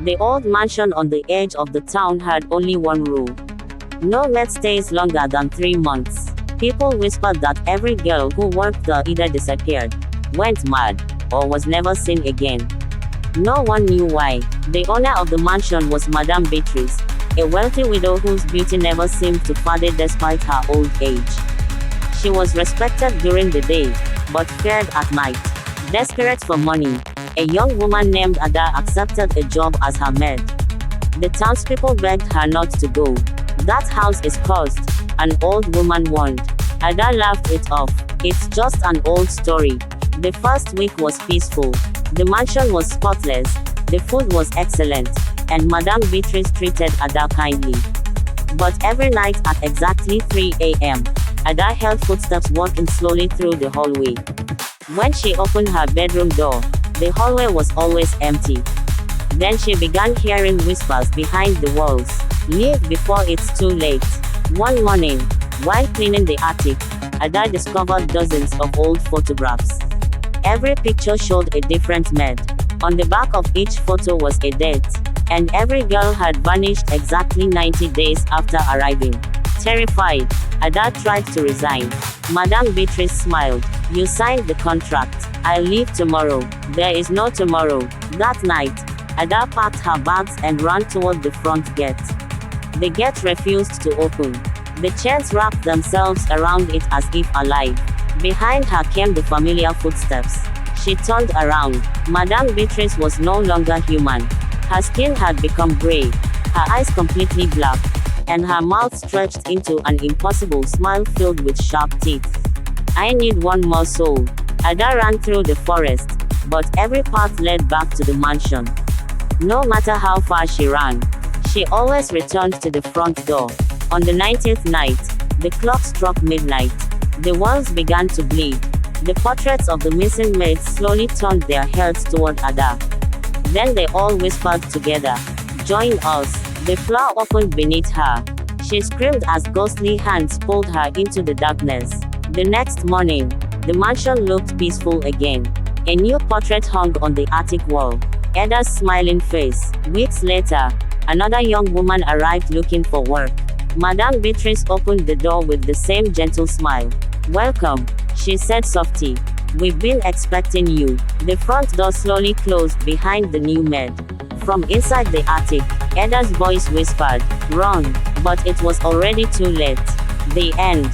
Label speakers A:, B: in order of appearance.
A: The old mansion on the edge of the town had only one rule. No maid stays longer than 3 months. People whispered that every girl who worked there either disappeared, went mad, or was never seen again. No one knew why. The owner of the mansion was Madame Beatrice, a wealthy widow whose beauty never seemed to fade despite her old age. She was respected during the day, but feared at night. Desperate for money, a young woman named Ada accepted a job as her maid. The townspeople begged her not to go. "That house is cursed," an old woman warned. Ada laughed it off. "It's just an old story." The first week was peaceful. The mansion was spotless, the food was excellent, and Madame Beatrice treated Ada kindly. But every night at exactly 3 a.m., Ada heard footsteps walking slowly through the hallway. When she opened her bedroom door, the hallway was always empty. Then she began hearing whispers behind the walls. "Leave before it's too late." One morning, while cleaning the attic, Ada discovered dozens of old photographs. Every picture showed a different maid. On the back of each photo was a date, and every girl had vanished exactly 90 days after arriving. Terrified, Ada tried to resign. Madame Beatrice smiled. "You signed the contract. I'll leave tomorrow." "There is no tomorrow." That night, Ada packed her bags and ran toward the front gate. The gate refused to open. The chains wrapped themselves around it as if alive. Behind her came the familiar footsteps. She turned around. Madame Beatrice was no longer human. Her skin had become gray, her eyes completely black, and her mouth stretched into an impossible smile filled with sharp teeth. "I need one more soul." Ada ran through the forest, but every path led back to the mansion. No matter how far she ran, she always returned to the front door. On the 90th night, the clock struck midnight. The walls began to bleed. The portraits of the missing maids slowly turned their heads toward Ada. Then they all whispered together, "Join us." The floor opened beneath her. She screamed as ghostly hands pulled her into the darkness. The next morning, the mansion looked peaceful again. A new portrait hung on the attic wall. Ada's smiling face. Weeks later, another young woman arrived looking for work. Madame Beatrice opened the door with the same gentle smile. "Welcome," she said softly. "We've been expecting you." The front door slowly closed behind the new maid. From inside the attic, Ada's voice whispered, "Run," but it was already too late. The end.